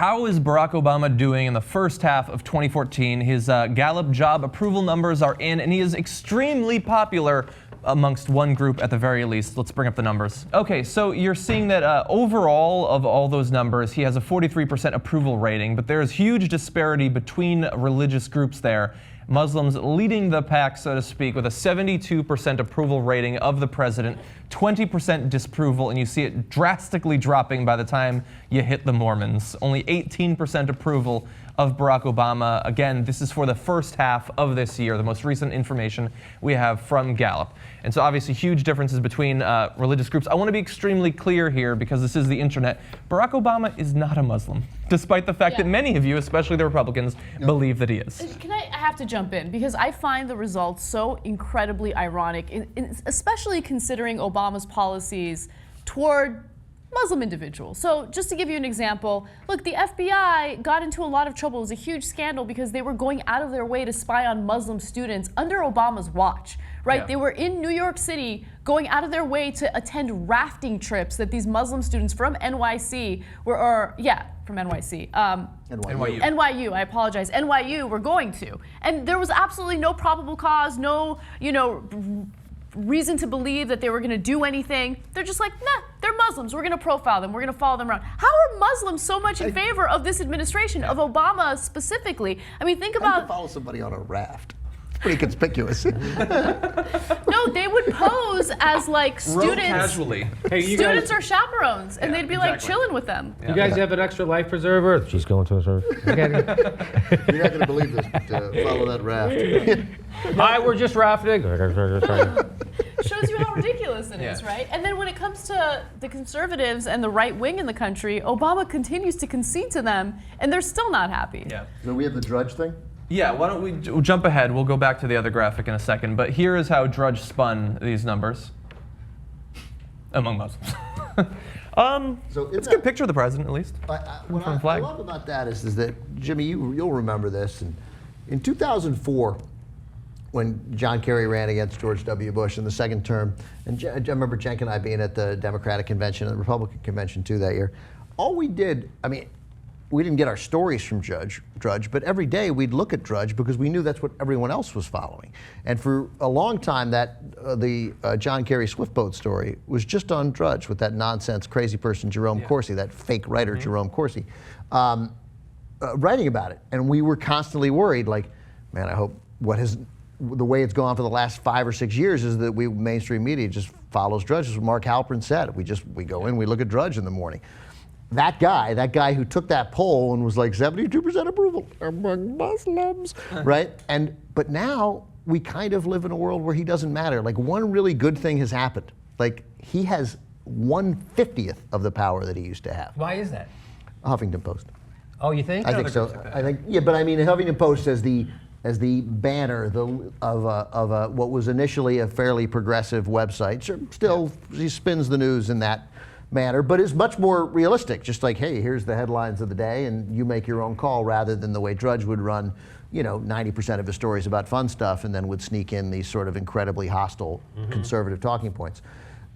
how is Barack Obama doing in the first half of 2014? His Gallup job approval numbers are in, and he is extremely popular amongst one group at the very least. Let's bring up the numbers. Okay, so you're seeing that overall of all those numbers, he has a 43% approval rating, but there's huge disparity between religious groups there. Muslims leading the pack, so to speak, with a 72% approval rating of the president, 20% disapproval, and you see it drastically dropping by the time you hit the Mormons. Only 18% approval of Barack Obama. Again, this is for the first half of this year, the most recent information we have from Gallup. And so obviously huge differences between religious groups. I want to be extremely clear here because this is the internet. Barack Obama is not a Muslim, despite the fact that many of you, especially the Republicans, believe that he is. I have to jump in because I find the results so incredibly ironic, especially considering Obama's policies toward Muslim individuals. So just to give you an example, look, the FBI got into a lot of trouble. It was a huge scandal because they were going out of their way to spy on Muslim students under Obama's watch, right? Yeah. They were in New York City going out of their way to attend rafting trips that these Muslim students from NYC from NYC. NYU, I apologize. NYU were going to. And there was absolutely no probable cause, no, reason to believe that they were going to do anything. They're just like, nah, they're Muslims. We're going to profile them. We're going to follow them around. How are Muslims so much in favor of this administration, of Obama specifically? I mean, think about... How do you follow somebody on a raft? It's pretty conspicuous. No, they would pose as like students. Casually. Hey, students are chaperones, and they'd be like chilling with them. You guys have an extra life preserver? Just going to a service. You're not going to believe this, but follow that raft. Hi, we're just rafting. Shows you how ridiculous it is, right? And then when it comes to the conservatives and the right wing in the country, Obama continues to concede to them, and they're still not happy. Yeah. So we have the Drudge thing? Yeah, why don't we jump ahead? We'll go back to the other graphic in a second, but here is how Drudge spun these numbers among Muslims. So it's a good picture of the president, at least. What I love about that is that, Jimmy, you'll remember this. And in 2004, when John Kerry ran against George W. Bush in the second term, and I remember Cenk and I being at the Democratic convention and the Republican convention too that year. All we did, we didn't get our stories from Drudge, but every day we'd look at Drudge because we knew that's what everyone else was following. And for a long time, the John Kerry Swiftboat story was just on Drudge with that nonsense crazy person Jerome Corsi, that fake writer Jerome Corsi, writing about it. And we were constantly worried, like, man, I hope the way it's gone for the last 5 or 6 years is that mainstream media just follows Drudge. As Mark Halperin said, we go in, we look at Drudge in the morning. That guy who took that poll and was like 72% approval among Muslims, right? But now we kind of live in a world where he doesn't matter. Like, one really good thing has happened. Like, he has 1/50th of the power that he used to have. Why is that? Huffington Post. Oh, you think? I think so. I think, yeah, but I mean, Huffington Post as the banner of what was initially a fairly progressive website. Still, he spins the news in that manner, but is much more realistic. Just like, hey, here's the headlines of the day, and you make your own call, rather than the way Drudge would run, 90% of his stories about fun stuff, and then would sneak in these sort of incredibly hostile conservative talking points.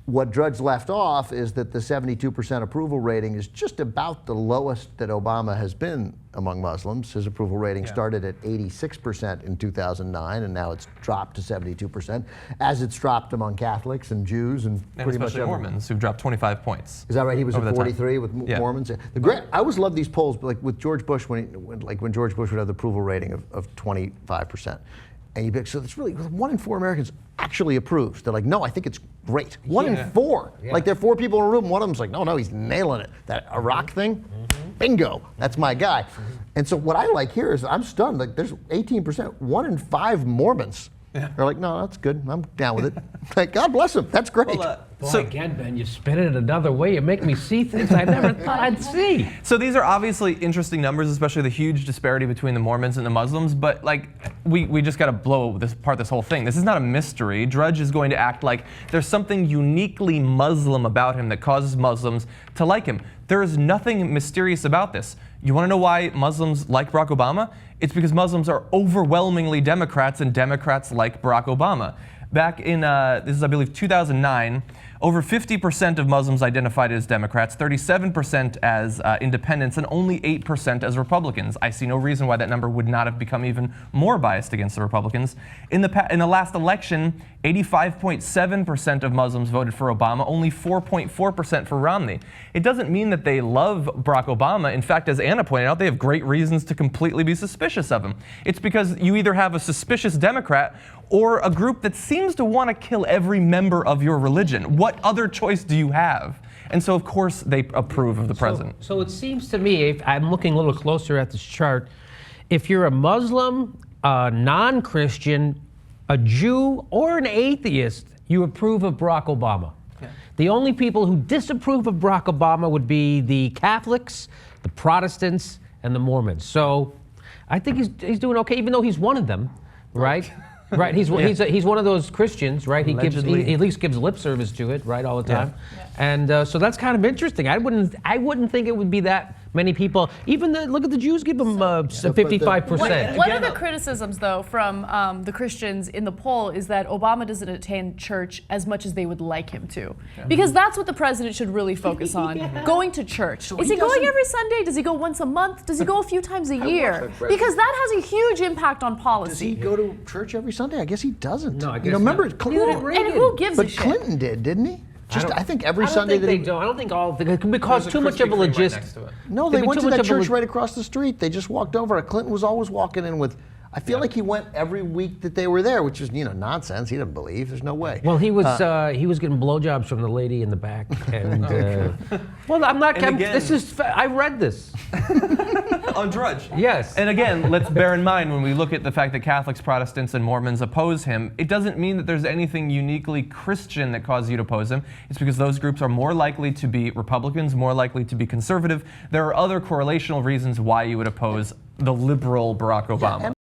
What Drudge left off is that the 72% approval rating is just about the lowest that Obama has been among Muslims. His approval rating started at 86% in 2009, and now it's dropped to 72%, as it's dropped among Catholics and Jews and pretty much everyone. Mormons, who've dropped 25 points. Is that right? He was at 43 with Mormons. I always love these polls, like with George Bush, when George Bush would have the approval rating of 25%. And so it's really 1 in 4 Americans actually approves. They're like, no, I think it's great. 1 in 4. Yeah. Like, there are 4 people in a room. One of them's like, no, he's nailing it. That Iraq thing, bingo, that's my guy. And so what I like here is, I'm stunned. Like, there's 18%, 1 in 5 Mormons. Yeah. They're like, no, that's good. I'm down with it. Like, God bless them. That's great. Boy, again, Ben, you spin it another way. You make me see things I never thought I'd see. So these are obviously interesting numbers, especially the huge disparity between the Mormons and the Muslims. But like, we just got to blow this whole thing. This is not a mystery. Drudge is going to act like there's something uniquely Muslim about him that causes Muslims to like him. There is nothing mysterious about this. You want to know why Muslims like Barack Obama? It's because Muslims are overwhelmingly Democrats, and Democrats like Barack Obama. Back in, this is, I believe, 2009, Over 50% of Muslims identified as Democrats, 37% as independents, and only 8% as Republicans. I see no reason why that number would not have become even more biased against the Republicans. In the last election, 85.7% of Muslims voted for Obama, only 4.4% for Romney. It doesn't mean that they love Barack Obama. In fact, as Anna pointed out, they have great reasons to completely be suspicious of him. It's because you either have a suspicious Democrat or a group that seems to want to kill every member of your religion. What other choice do you have? And so, of course, they approve of the president. So it seems to me, if I'm looking a little closer at this chart, if you're a Muslim, a non-Christian, a Jew, or an atheist, you approve of Barack Obama. Yeah. The only people who disapprove of Barack Obama would be the Catholics, the Protestants, and the Mormons. So I think he's doing okay, even though he's one of them, right? Right, he's one of those Christians, right? He at least gives lip service to it, right, all the time. Yeah. And so that's kind of interesting. I wouldn't think it would be that many people. Even look at the Jews, give them 55%. One of the criticisms, though, from the Christians in the poll is that Obama doesn't attend church as much as they would like him to, because that's what the president should really focus on: going to church. So is he going every Sunday? Does he go once a month? Does he go a few times a year? Because that has a huge impact on policy. Does he go to church every Sunday? I guess he doesn't. No, I guess remember not. Clinton, and who gives a shit? But Clinton didn't he? I think every I don't Sunday think they don't. I don't think all because too much of a logistics. No, they went to that church right across the street. They just walked over. Clinton was always walking in with. I feel like he went every week that they were there, which is nonsense. He didn't believe. There's no way. Well, he was getting blowjobs from the lady in the back, and well, I'm not. I read this on Drudge. Yes. And again, let's bear in mind when we look at the fact that Catholics, Protestants, and Mormons oppose him, it doesn't mean that there's anything uniquely Christian that causes you to oppose him. It's because those groups are more likely to be Republicans, more likely to be conservative. There are other correlational reasons why you would oppose the liberal Barack Obama.